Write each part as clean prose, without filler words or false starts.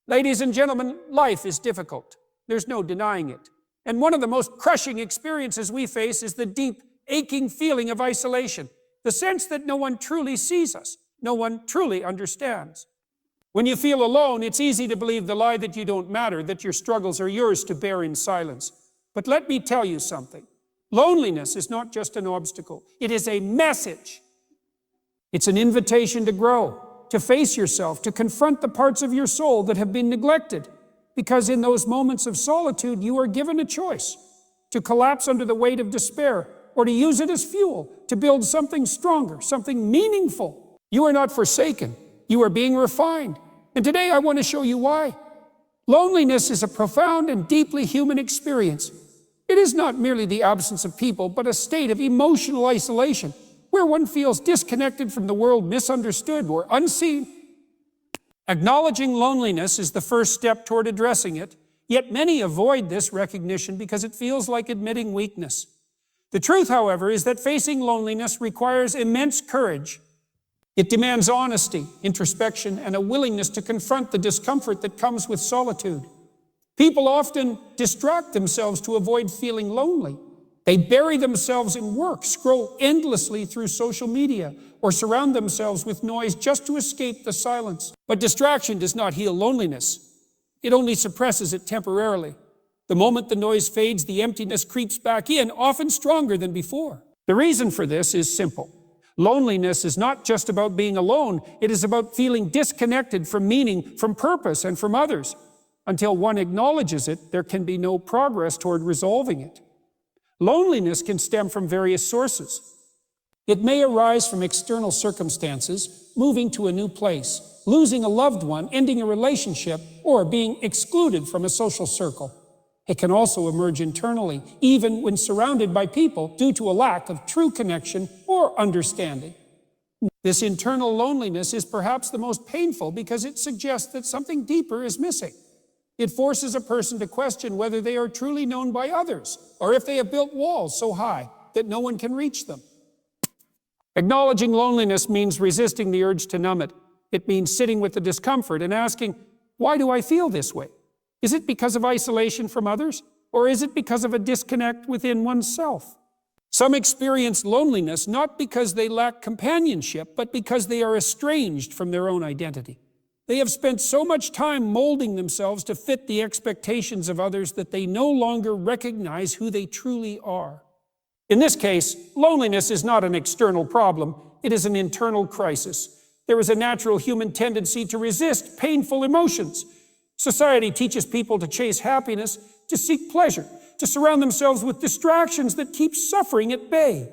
Ladies and gentlemen, life is difficult. There's no denying it. And one of the most crushing experiences we face is the deep, aching feeling of isolation, the sense that no one truly sees us, no one truly understands. When you feel alone, it's easy to believe the lie that you don't matter, that your struggles are yours to bear in silence. But let me tell you something. Loneliness is not just an obstacle. It is a message. It's an invitation to grow, to face yourself, to confront the parts of your soul that have been neglected. Because in those moments of solitude, you are given a choice to collapse under the weight of despair or to use it as fuel to build something stronger, something meaningful. You are not forsaken. You are being refined. And today I want to show you why. Loneliness is a profound and deeply human experience. It is not merely the absence of people, but a state of emotional isolation where one feels disconnected from the world, misunderstood or unseen. Acknowledging loneliness is the first step toward addressing it, yet many avoid this recognition because it feels like admitting weakness. The truth, however, is that facing loneliness requires immense courage. It demands honesty, introspection, and a willingness to confront the discomfort that comes with solitude. People often distract themselves to avoid feeling lonely. They bury themselves in work, scroll endlessly through social media, or surround themselves with noise just to escape the silence. But distraction does not heal loneliness. It only suppresses it temporarily. The moment the noise fades, the emptiness creeps back in, often stronger than before. The reason for this is simple. Loneliness is not just about being alone. It is about feeling disconnected from meaning, from purpose, and from others. Until one acknowledges it, there can be no progress toward resolving it. Loneliness can stem from various sources. It may arise from external circumstances, moving to a new place, losing a loved one, ending a relationship, or being excluded from a social circle. It can also emerge internally, even when surrounded by people, due to a lack of true connection or understanding. This internal loneliness is perhaps the most painful because it suggests that something deeper is missing. It forces a person to question whether they are truly known by others, or if they have built walls so high that no one can reach them. Acknowledging loneliness means resisting the urge to numb it. It means sitting with the discomfort and asking, why do I feel this way? Is it because of isolation from others, or is it because of a disconnect within oneself? Some experience loneliness not because they lack companionship, but because they are estranged from their own identity. They have spent so much time molding themselves to fit the expectations of others that they no longer recognize who they truly are. In this case, loneliness is not an external problem. It is an internal crisis. There is a natural human tendency to resist painful emotions. Society teaches people to chase happiness, to seek pleasure, to surround themselves with distractions that keep suffering at bay.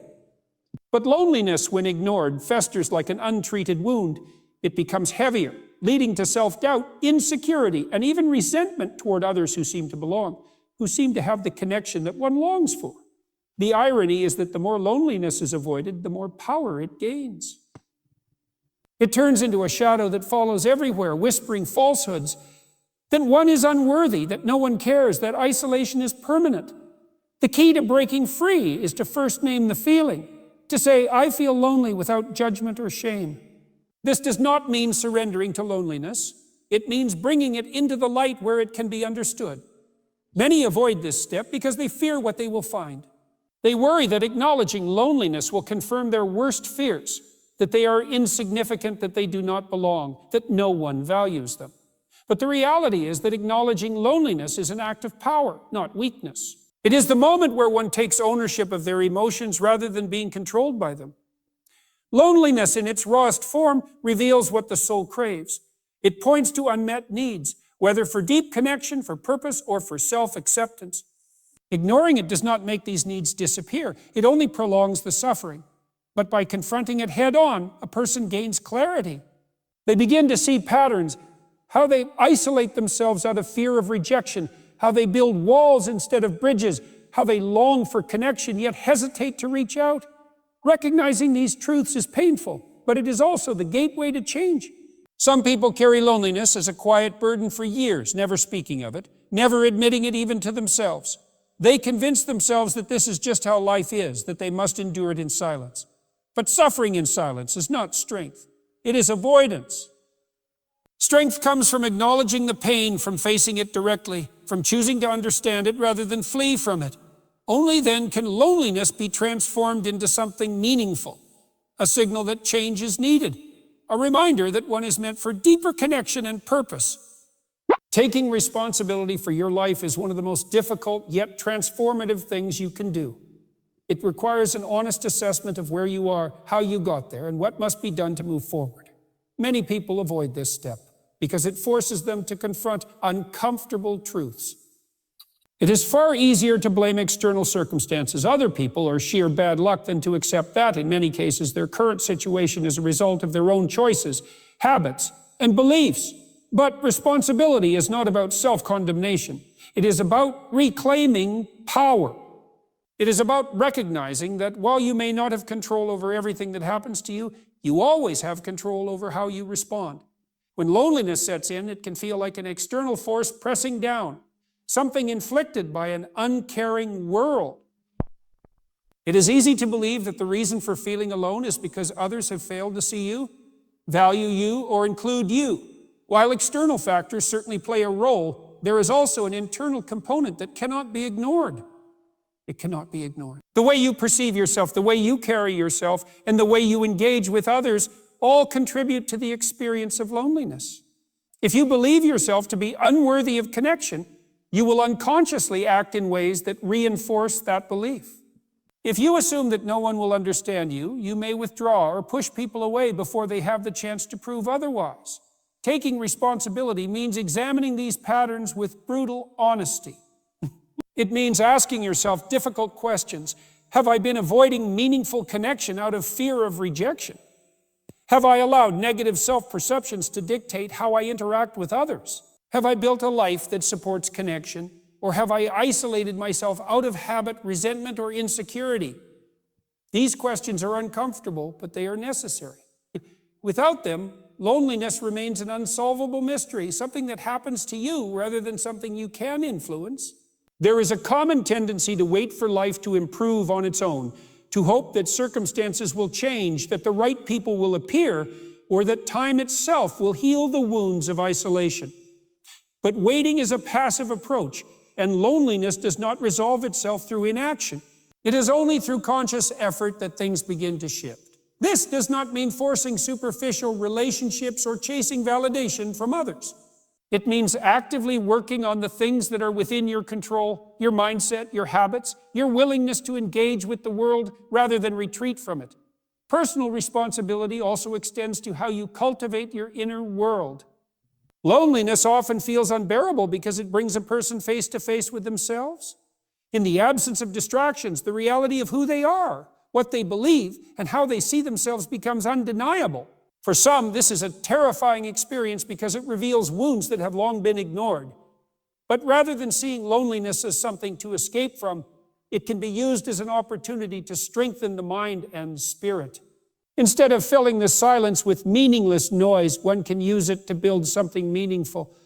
But loneliness, when ignored, festers like an untreated wound. It becomes heavier, leading to self-doubt, insecurity, and even resentment toward others who seem to belong, who seem to have the connection that one longs for. The irony is that the more loneliness is avoided, the more power it gains. It turns into a shadow that follows everywhere, whispering falsehoods, that one is unworthy, that no one cares, that isolation is permanent. The key to breaking free is to first name the feeling, to say, I feel lonely without judgment or shame. This does not mean surrendering to loneliness. It means bringing it into the light where it can be understood. Many avoid this step because they fear what they will find. They worry that acknowledging loneliness will confirm their worst fears, that they are insignificant, that they do not belong, that no one values them. But the reality is that acknowledging loneliness is an act of power, not weakness. It is the moment where one takes ownership of their emotions rather than being controlled by them. Loneliness in its rawest form reveals what the soul craves. It points to unmet needs, whether for deep connection, for purpose, or for self-acceptance. Ignoring it does not make these needs disappear. It only prolongs the suffering. But by confronting it head-on, a person gains clarity. They begin to see patterns, how they isolate themselves out of fear of rejection, how they build walls instead of bridges, how they long for connection yet hesitate to reach out. Recognizing these truths is painful, but it is also the gateway to change. Some people carry loneliness as a quiet burden for years, never speaking of it, never admitting it even to themselves. They convince themselves that this is just how life is, that they must endure it in silence. But suffering in silence is not strength. It is avoidance. Strength comes from acknowledging the pain, from facing it directly, from choosing to understand it rather than flee from it. Only then can loneliness be transformed into something meaningful, a signal that change is needed, a reminder that one is meant for deeper connection and purpose. Taking responsibility for your life is one of the most difficult yet transformative things you can do. It requires an honest assessment of where you are, how you got there, and what must be done to move forward. Many people avoid this step because it forces them to confront uncomfortable truths. It is far easier to blame external circumstances, other people, or sheer bad luck than to accept that, in many cases, their current situation is a result of their own choices, habits, and beliefs. But responsibility is not about self-condemnation. It is about reclaiming power. It is about recognizing that while you may not have control over everything that happens to you, you always have control over how you respond. When loneliness sets in, it can feel like an external force pressing down, something inflicted by an uncaring world. It is easy to believe that the reason for feeling alone is because others have failed to see you, value you, or include you. While external factors certainly play a role, there is also an internal component that cannot be ignored. It cannot be ignored. The way you perceive yourself, the way you carry yourself, and the way you engage with others all contribute to the experience of loneliness. If you believe yourself to be unworthy of connection, you will unconsciously act in ways that reinforce that belief. If you assume that no one will understand you, you may withdraw or push people away before they have the chance to prove otherwise. Taking responsibility means examining these patterns with brutal honesty. It means asking yourself difficult questions. Have I been avoiding meaningful connection out of fear of rejection? Have I allowed negative self-perceptions to dictate how I interact with others? Have I built a life that supports connection? Or have I isolated myself out of habit, resentment, or insecurity? These questions are uncomfortable, but they are necessary. Without them, loneliness remains an unsolvable mystery, something that happens to you rather than something you can influence. There is a common tendency to wait for life to improve on its own, to hope that circumstances will change, that the right people will appear, or that time itself will heal the wounds of isolation. But waiting is a passive approach, and loneliness does not resolve itself through inaction. It is only through conscious effort that things begin to shift. This does not mean forcing superficial relationships or chasing validation from others. It means actively working on the things that are within your control, your mindset, your habits, your willingness to engage with the world rather than retreat from it. Personal responsibility also extends to how you cultivate your inner world. Loneliness often feels unbearable because it brings a person face to face with themselves. In the absence of distractions, the reality of who they are, what they believe, and how they see themselves becomes undeniable. For some, this is a terrifying experience because it reveals wounds that have long been ignored. But rather than seeing loneliness as something to escape from, it can be used as an opportunity to strengthen the mind and spirit. Instead of filling the silence with meaningless noise, one can use it to build something meaningful.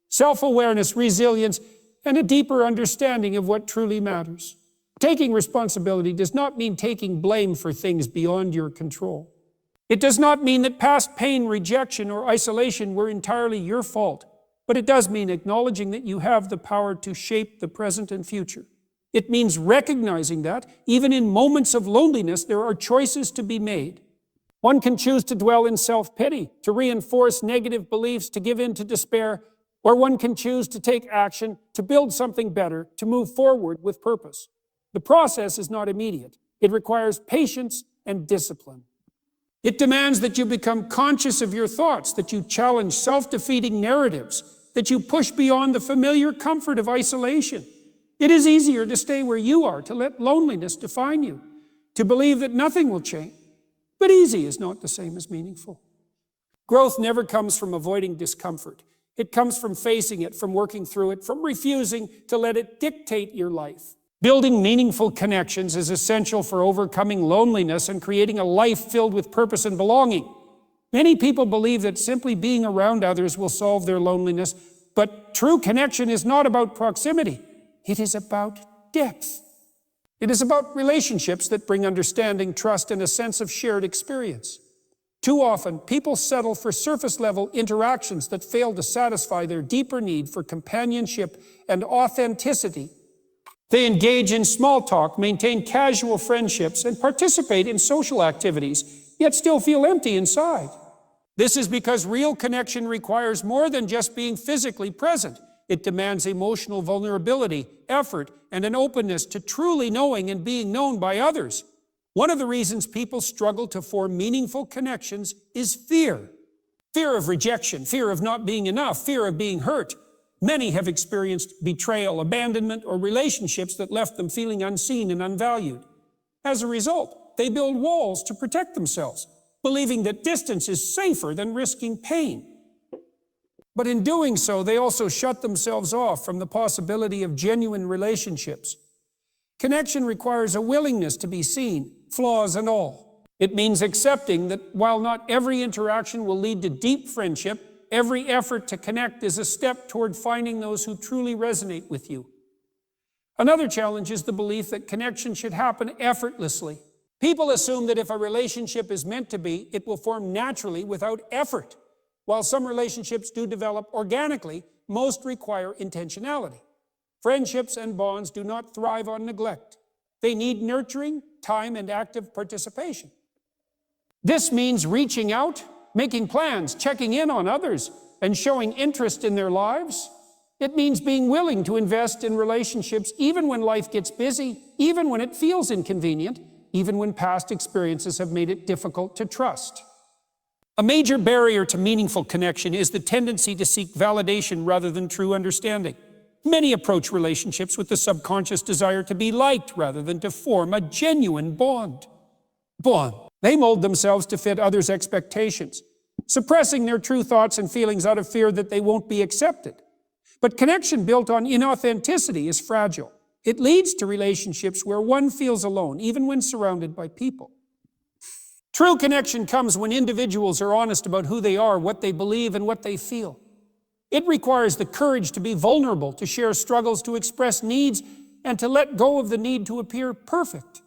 Self-awareness, resilience, and a deeper understanding of what truly matters. Taking responsibility does not mean taking blame for things beyond your control. It does not mean that past pain, rejection, or isolation were entirely your fault, but it does mean acknowledging that you have the power to shape the present and future. It means recognizing that, even in moments of loneliness, there are choices to be made. One can choose to dwell in self-pity, to reinforce negative beliefs, to give in to despair, or one can choose to take action, to build something better, to move forward with purpose. The process is not immediate. It requires patience and discipline. It demands that you become conscious of your thoughts, that you challenge self-defeating narratives, that you push beyond the familiar comfort of isolation. It is easier to stay where you are, to let loneliness define you, to believe that nothing will change. But easy is not the same as meaningful. Growth never comes from avoiding discomfort. It comes from facing it, from working through it, from refusing to let it dictate your life. Building meaningful connections is essential for overcoming loneliness and creating a life filled with purpose and belonging. Many people believe that simply being around others will solve their loneliness, but true connection is not about proximity. It is about depth. It is about relationships that bring understanding, trust, and a sense of shared experience. Too often, people settle for surface-level interactions that fail to satisfy their deeper need for companionship and authenticity. They engage in small talk, maintain casual friendships, and participate in social activities, yet still feel empty inside. This is because real connection requires more than just being physically present. It demands emotional vulnerability, effort, and an openness to truly knowing and being known by others. One of the reasons people struggle to form meaningful connections is fear. Fear of rejection, fear of not being enough, fear of being hurt. Many have experienced betrayal, abandonment, or relationships that left them feeling unseen and unvalued. As a result, they build walls to protect themselves, believing that distance is safer than risking pain. But in doing so, they also shut themselves off from the possibility of genuine relationships. Connection requires a willingness to be seen, flaws and all. It means accepting that while not every interaction will lead to deep friendship, every effort to connect is a step toward finding those who truly resonate with you. Another challenge is the belief that connection should happen effortlessly. People assume that if a relationship is meant to be, it will form naturally without effort. While some relationships do develop organically, most require intentionality. Friendships and bonds do not thrive on neglect. They need nurturing, time, and active participation. This means reaching out, making plans, checking in on others, and showing interest in their lives. It means being willing to invest in relationships even when life gets busy, even when it feels inconvenient, even when past experiences have made it difficult to trust. A major barrier to meaningful connection is the tendency to seek validation rather than true understanding. Many approach relationships with the subconscious desire to be liked rather than to form a genuine bond. They mold themselves to fit others' expectations, suppressing their true thoughts and feelings out of fear that they won't be accepted. But connection built on inauthenticity is fragile. It leads to relationships where one feels alone, even when surrounded by people. True connection comes when individuals are honest about who they are, what they believe, and what they feel. It requires the courage to be vulnerable, to share struggles, to express needs, and to let go of the need to appear perfect.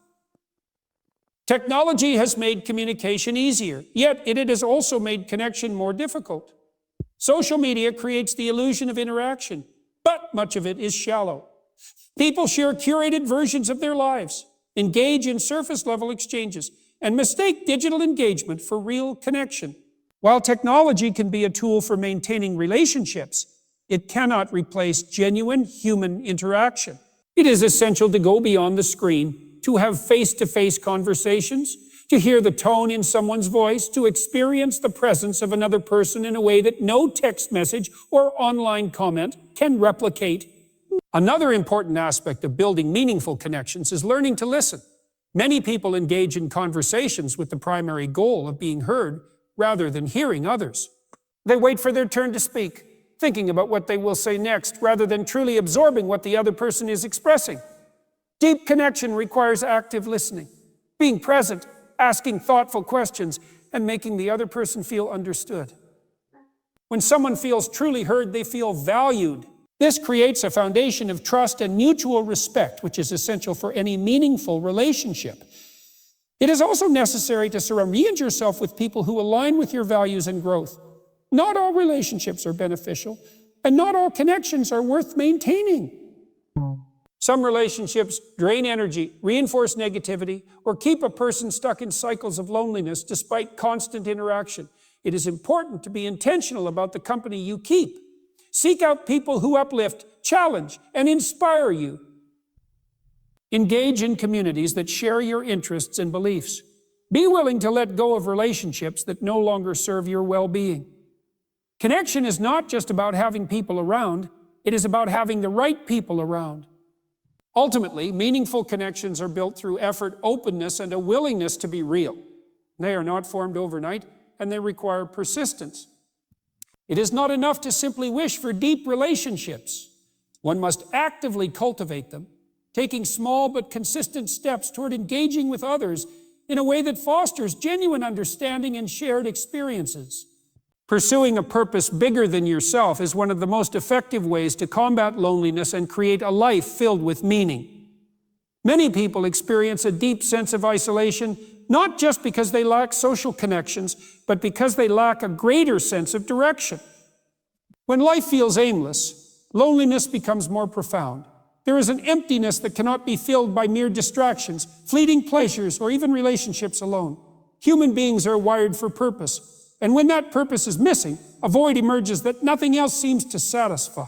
Technology has made communication easier, yet it has also made connection more difficult. Social media creates the illusion of interaction, but much of it is shallow. People share curated versions of their lives, engage in surface-level exchanges, and mistake digital engagement for real connection. While technology can be a tool for maintaining relationships, it cannot replace genuine human interaction. It is essential to go beyond the screen, to have face-to-face conversations, to hear the tone in someone's voice, to experience the presence of another person in a way that no text message or online comment can replicate. Another important aspect of building meaningful connections is learning to listen. Many people engage in conversations with the primary goal of being heard rather than hearing others. They wait for their turn to speak, thinking about what they will say next rather than truly absorbing what the other person is expressing. Deep connection requires active listening, being present, asking thoughtful questions, and making the other person feel understood. When someone feels truly heard, they feel valued. This creates a foundation of trust and mutual respect, which is essential for any meaningful relationship. It is also necessary to surround yourself with people who align with your values and growth. Not all relationships are beneficial, and not all connections are worth maintaining. Some relationships drain energy, reinforce negativity, or keep a person stuck in cycles of loneliness despite constant interaction. It is important to be intentional about the company you keep. Seek out people who uplift, challenge, and inspire you. Engage in communities that share your interests and beliefs. Be willing to let go of relationships that no longer serve your well-being. Connection is not just about having people around, it is about having the right people around. Ultimately, meaningful connections are built through effort, openness, and a willingness to be real. They are not formed overnight, and they require persistence. It is not enough to simply wish for deep relationships. One must actively cultivate them, taking small but consistent steps toward engaging with others in a way that fosters genuine understanding and shared experiences. Pursuing a purpose bigger than yourself is one of the most effective ways to combat loneliness and create a life filled with meaning. Many people experience a deep sense of isolation not just because they lack social connections, but because they lack a greater sense of direction. When life feels aimless, loneliness becomes more profound. There is an emptiness that cannot be filled by mere distractions, fleeting pleasures, or even relationships alone. Human beings are wired for purpose, and when that purpose is missing, a void emerges that nothing else seems to satisfy.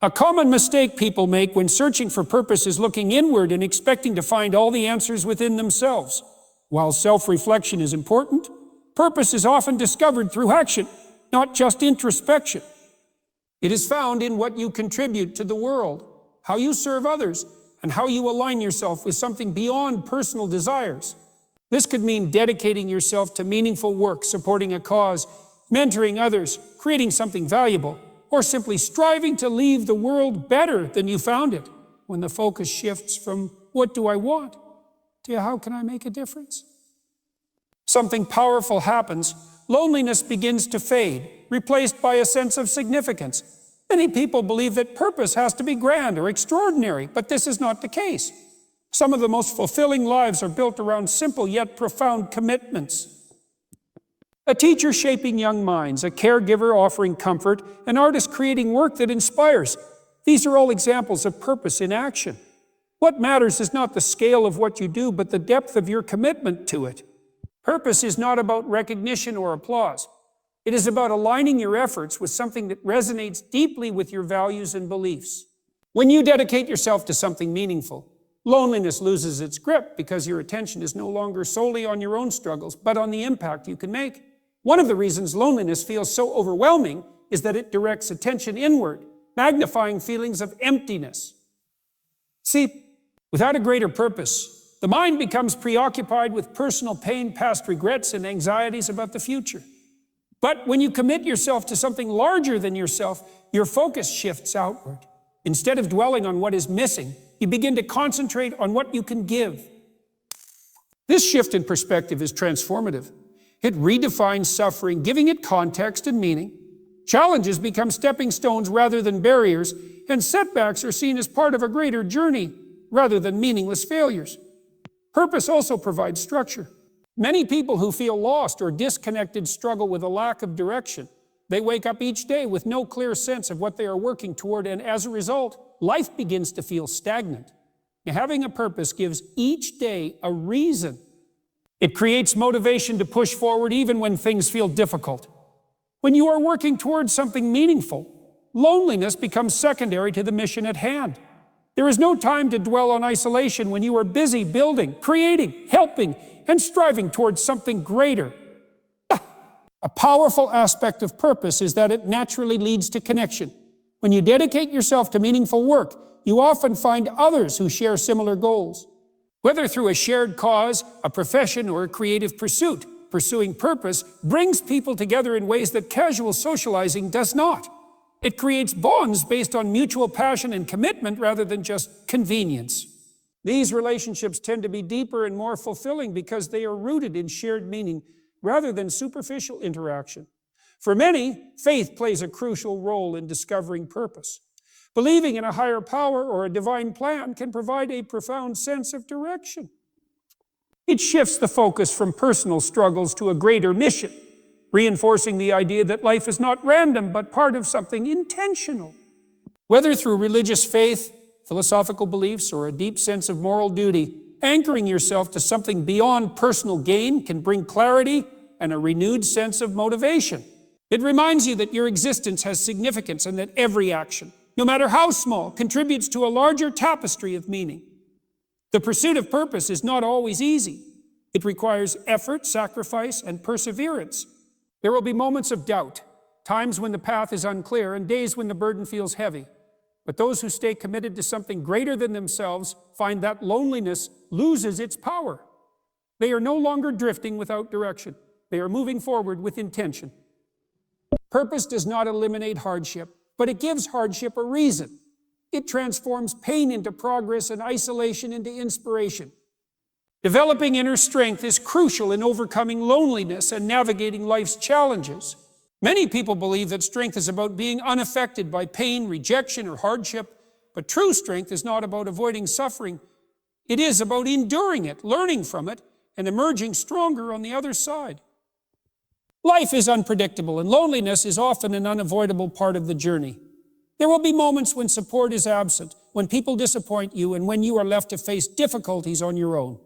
A common mistake people make when searching for purpose is looking inward and expecting to find all the answers within themselves. While self-reflection is important, purpose is often discovered through action, not just introspection. It is found in what you contribute to the world, how you serve others, and how you align yourself with something beyond personal desires. This could mean dedicating yourself to meaningful work, supporting a cause, mentoring others, creating something valuable, or simply striving to leave the world better than you found it, when the focus shifts from what do I want to how can I make a difference? Something powerful happens. Loneliness begins to fade, replaced by a sense of significance. Many people believe that purpose has to be grand or extraordinary, but this is not the case. Some of the most fulfilling lives are built around simple yet profound commitments. A teacher shaping young minds, a caregiver offering comfort, an artist creating work that inspires. These are all examples of purpose in action. What matters is not the scale of what you do, but the depth of your commitment to it. Purpose is not about recognition or applause. It is about aligning your efforts with something that resonates deeply with your values and beliefs. When you dedicate yourself to something meaningful, loneliness loses its grip because your attention is no longer solely on your own struggles, but on the impact you can make. One of the reasons loneliness feels so overwhelming is that it directs attention inward, magnifying feelings of emptiness. See, without a greater purpose, the mind becomes preoccupied with personal pain, past regrets, and anxieties about the future. But when you commit yourself to something larger than yourself, your focus shifts outward. Instead of dwelling on what is missing, you begin to concentrate on what you can give. This shift in perspective is transformative. It redefines suffering, giving it context and meaning. Challenges become stepping stones rather than barriers, and setbacks are seen as part of a greater journey rather than meaningless failures. Purpose also provides structure. Many people who feel lost or disconnected struggle with a lack of direction. They wake up each day with no clear sense of what they are working toward, and as a result, life begins to feel stagnant. Having a purpose gives each day a reason. It creates motivation to push forward even when things feel difficult. When you are working towards something meaningful, loneliness becomes secondary to the mission at hand. There is no time to dwell on isolation when you are busy building, creating, helping, and striving towards something greater. A powerful aspect of purpose is that it naturally leads to connection. When you dedicate yourself to meaningful work, you often find others who share similar goals. Whether through a shared cause, a profession, or a creative pursuit, pursuing purpose brings people together in ways that casual socializing does not. It creates bonds based on mutual passion and commitment rather than just convenience. These relationships tend to be deeper and more fulfilling because they are rooted in shared meaning rather than superficial interaction. For many, faith plays a crucial role in discovering purpose. Believing in a higher power or a divine plan can provide a profound sense of direction. It shifts the focus from personal struggles to a greater mission, reinforcing the idea that life is not random but part of something intentional. Whether through religious faith, philosophical beliefs, or a deep sense of moral duty, anchoring yourself to something beyond personal gain can bring clarity and a renewed sense of motivation. It reminds you that your existence has significance and that every action, no matter how small, contributes to a larger tapestry of meaning. The pursuit of purpose is not always easy. It requires effort, sacrifice, and perseverance. There will be moments of doubt, times when the path is unclear, and days when the burden feels heavy. But those who stay committed to something greater than themselves find that loneliness loses its power. They are no longer drifting without direction. They are moving forward with intention. Purpose does not eliminate hardship, but it gives hardship a reason. It transforms pain into progress and isolation into inspiration. Developing inner strength is crucial in overcoming loneliness and navigating life's challenges. Many people believe that strength is about being unaffected by pain, rejection, or hardship, but true strength is not about avoiding suffering. It is about enduring it, learning from it, and emerging stronger on the other side. Life is unpredictable, and loneliness is often an unavoidable part of the journey. There will be moments when support is absent, when people disappoint you, and when you are left to face difficulties on your own.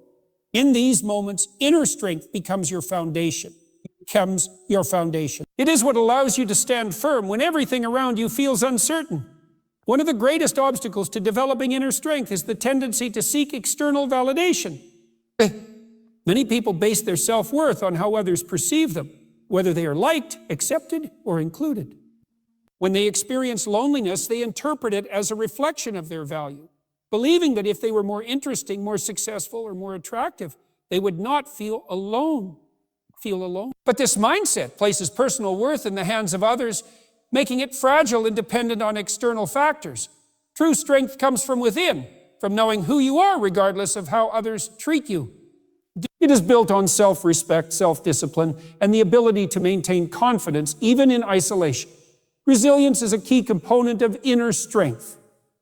In these moments, inner strength becomes your foundation. It is what allows you to stand firm when everything around you feels uncertain. One of the greatest obstacles to developing inner strength is the tendency to seek external validation. Many people base their self-worth on how others perceive them, whether they are liked, accepted, or included. When they experience loneliness, they interpret it as a reflection of their value, believing that if they were more interesting, more successful, or more attractive, they would not feel alone. But this mindset places personal worth in the hands of others, making it fragile and dependent on external factors. True strength comes from within, from knowing who you are regardless of how others treat you. It is built on self-respect, self-discipline, and the ability to maintain confidence even in isolation. Resilience is a key component of inner strength.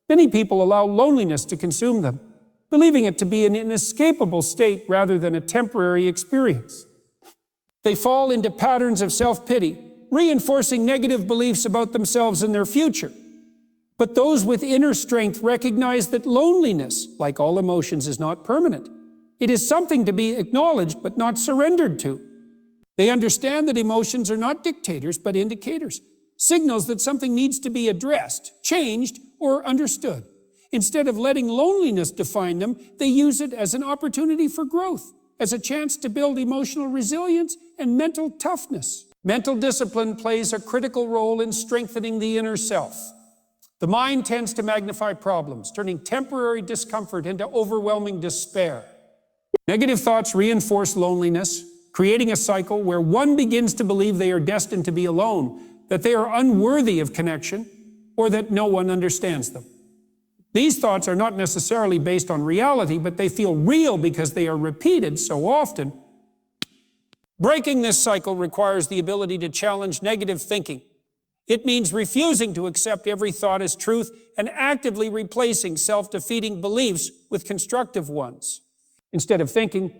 Many people allow loneliness to consume them, believing it to be an inescapable state rather than a temporary experience. They fall into patterns of self-pity, reinforcing negative beliefs about themselves and their future. But those with inner strength recognize that loneliness, like all emotions, is not permanent. It is something to be acknowledged but not surrendered to. They understand that emotions are not dictators but indicators, signals that something needs to be addressed, changed, or understood. Instead of letting loneliness define them, they use it as an opportunity for growth, as a chance to build emotional resilience and mental toughness. Mental discipline plays a critical role in strengthening the inner self. The mind tends to magnify problems, turning temporary discomfort into overwhelming despair. Negative thoughts reinforce loneliness, creating a cycle where one begins to believe they are destined to be alone, that they are unworthy of connection, or that no one understands them. These thoughts are not necessarily based on reality, but they feel real because they are repeated so often. Breaking this cycle requires the ability to challenge negative thinking. It means refusing to accept every thought as truth and actively replacing self-defeating beliefs with constructive ones. Instead of thinking,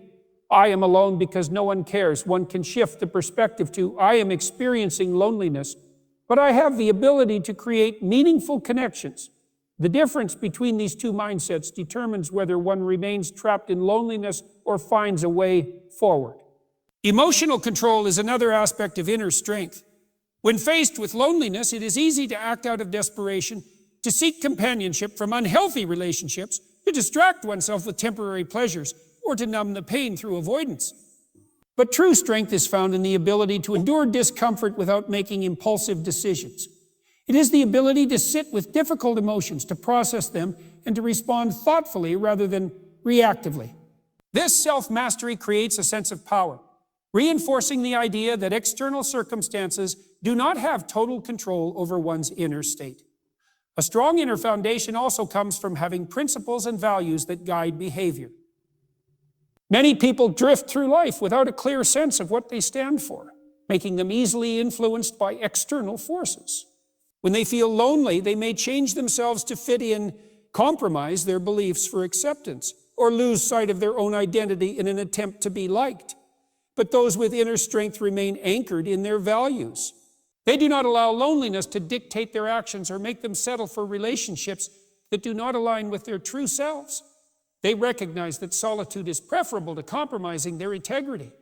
I am alone because no one cares, one can shift the perspective to, I am experiencing loneliness, but I have the ability to create meaningful connections. The difference between these two mindsets determines whether one remains trapped in loneliness or finds a way forward. Emotional control is another aspect of inner strength. When faced with loneliness, it is easy to act out of desperation, to seek companionship from unhealthy relationships, to distract oneself with temporary pleasures, or to numb the pain through avoidance. But true strength is found in the ability to endure discomfort without making impulsive decisions. It is the ability to sit with difficult emotions, to process them, and to respond thoughtfully rather than reactively. This self-mastery creates a sense of power, reinforcing the idea that external circumstances do not have total control over one's inner state. A strong inner foundation also comes from having principles and values that guide behavior. Many people drift through life without a clear sense of what they stand for, making them easily influenced by external forces. When they feel lonely, they may change themselves to fit in, compromise their beliefs for acceptance, or lose sight of their own identity in an attempt to be liked. But those with inner strength remain anchored in their values. They do not allow loneliness to dictate their actions or make them settle for relationships that do not align with their true selves. They recognize that solitude is preferable to compromising their integrity.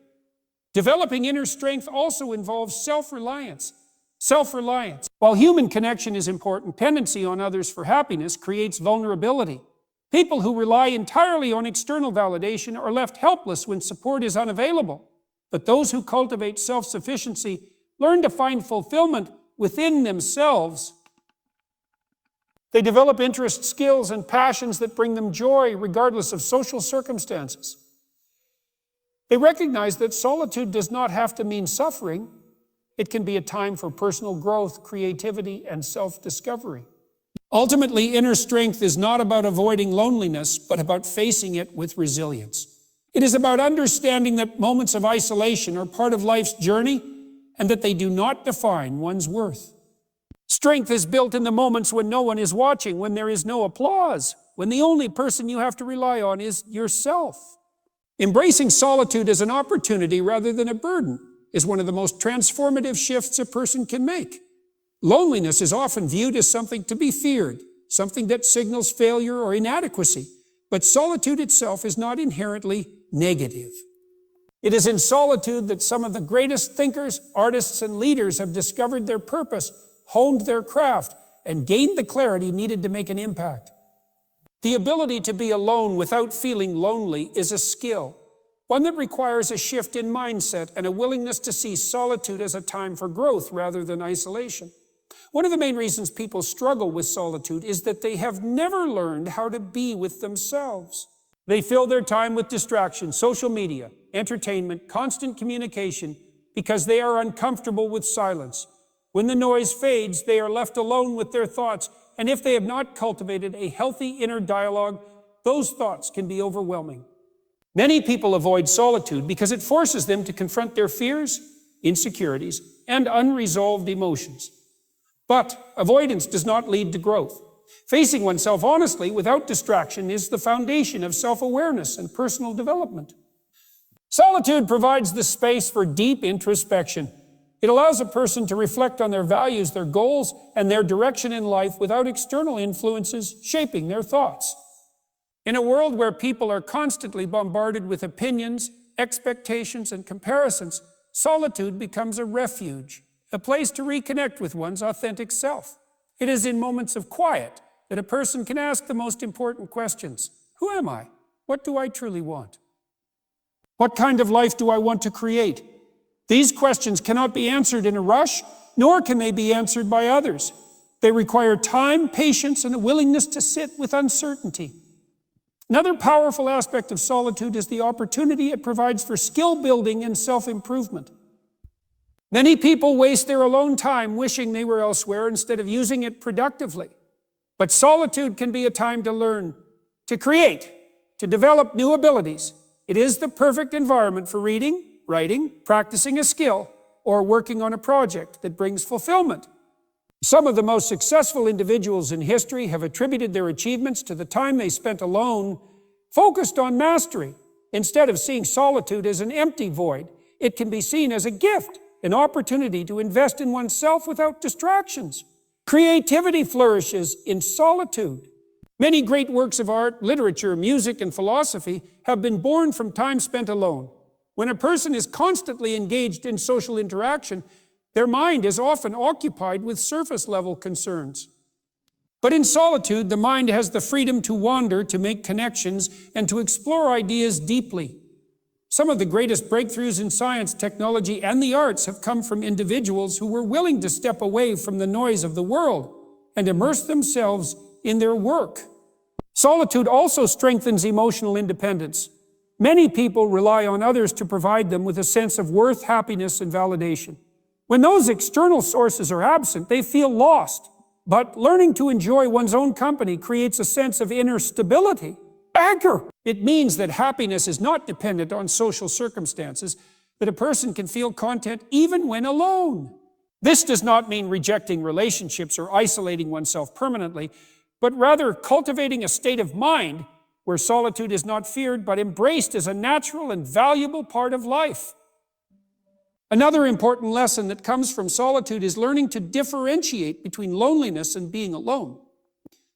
Developing inner strength also involves self-reliance. While human connection is important, dependency on others for happiness creates vulnerability. People who rely entirely on external validation are left helpless when support is unavailable. But those who cultivate self-sufficiency learn to find fulfillment within themselves. They develop interests, skills, and passions that bring them joy regardless of social circumstances. They recognize that solitude does not have to mean suffering. It can be a time for personal growth, creativity, and self-discovery. Ultimately, inner strength is not about avoiding loneliness, but about facing it with resilience. It is about understanding that moments of isolation are part of life's journey and that they do not define one's worth. Strength is built in the moments when no one is watching, when there is no applause, when the only person you have to rely on is yourself. Embracing solitude as an opportunity rather than a burden is one of the most transformative shifts a person can make. Loneliness is often viewed as something to be feared, something that signals failure or inadequacy, but solitude itself is not inherently negative. It is in solitude that some of the greatest thinkers, artists, and leaders have discovered their purpose, honed their craft, and gained the clarity needed to make an impact. The ability to be alone without feeling lonely is a skill, one that requires a shift in mindset and a willingness to see solitude as a time for growth rather than isolation. One of the main reasons people struggle with solitude is that they have never learned how to be with themselves. They fill their time with distraction, social media, entertainment, constant communication, because they are uncomfortable with silence. When the noise fades, they are left alone with their thoughts, and if they have not cultivated a healthy inner dialogue, those thoughts can be overwhelming. Many people avoid solitude because it forces them to confront their fears, insecurities, and unresolved emotions. But avoidance does not lead to growth. Facing oneself honestly without distraction is the foundation of self-awareness and personal development. Solitude provides the space for deep introspection. It allows a person to reflect on their values, their goals, and their direction in life without external influences shaping their thoughts. In a world where people are constantly bombarded with opinions, expectations, and comparisons, solitude becomes a refuge, a place to reconnect with one's authentic self. It is in moments of quiet that a person can ask the most important questions. Who am I? What do I truly want? What kind of life do I want to create? These questions cannot be answered in a rush, nor can they be answered by others. They require time, patience, and a willingness to sit with uncertainty. Another powerful aspect of solitude is the opportunity it provides for skill building and self-improvement. Many people waste their alone time wishing they were elsewhere instead of using it productively. But solitude can be a time to learn, to create, to develop new abilities. It is the perfect environment for reading, writing, practicing a skill, or working on a project that brings fulfillment. Some of the most successful individuals in history have attributed their achievements to the time they spent alone, focused on mastery. Instead of seeing solitude as an empty void, it can be seen as a gift, an opportunity to invest in oneself without distractions. Creativity flourishes in solitude. Many great works of art, literature, music, and philosophy have been born from time spent alone. When a person is constantly engaged in social interaction, their mind is often occupied with surface-level concerns. But in solitude, the mind has the freedom to wander, to make connections, and to explore ideas deeply. Some of the greatest breakthroughs in science, technology, and the arts have come from individuals who were willing to step away from the noise of the world and immerse themselves in their work. Solitude also strengthens emotional independence. Many people rely on others to provide them with a sense of worth, happiness, and validation. When those external sources are absent, they feel lost. But learning to enjoy one's own company creates a sense of inner stability. Anchor! It means that happiness is not dependent on social circumstances, that a person can feel content even when alone. This does not mean rejecting relationships or isolating oneself permanently, but rather cultivating a state of mind where solitude is not feared but embraced as a natural and valuable part of life. Another important lesson that comes from solitude is learning to differentiate between loneliness and being alone.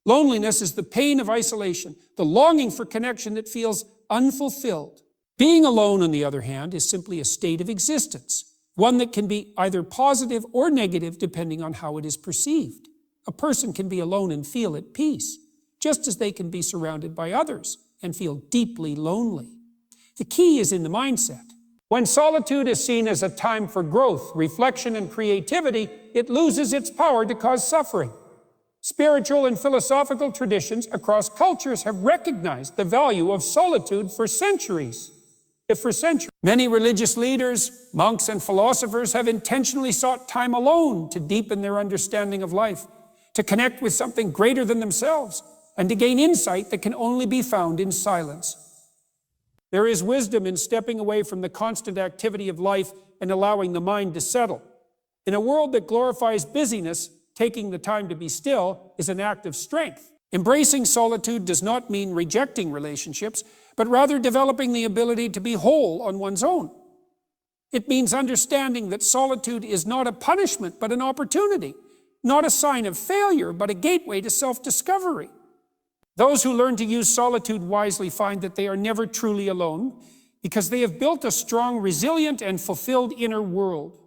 Loneliness is the pain of isolation, the longing for connection that feels unfulfilled. Being alone, on the other hand, is simply a state of existence, one that can be either positive or negative depending on how it is perceived. A person can be alone and feel at peace, just as they can be surrounded by others and feel deeply lonely. The key is in the mindset. When solitude is seen as a time for growth, reflection, and creativity, it loses its power to cause suffering. Spiritual and philosophical traditions across cultures have recognized the value of solitude for centuries. Many religious leaders, monks, and philosophers have intentionally sought time alone to deepen their understanding of life, to connect with something greater than themselves, and to gain insight that can only be found in silence. There is wisdom in stepping away from the constant activity of life and allowing the mind to settle. In a world that glorifies busyness, taking the time to be still is an act of strength. Embracing solitude does not mean rejecting relationships, but rather developing the ability to be whole on one's own. It means understanding that solitude is not a punishment, but an opportunity, not a sign of failure, but a gateway to self-discovery. Those who learn to use solitude wisely find that they are never truly alone, because they have built a strong, resilient, and fulfilled inner world.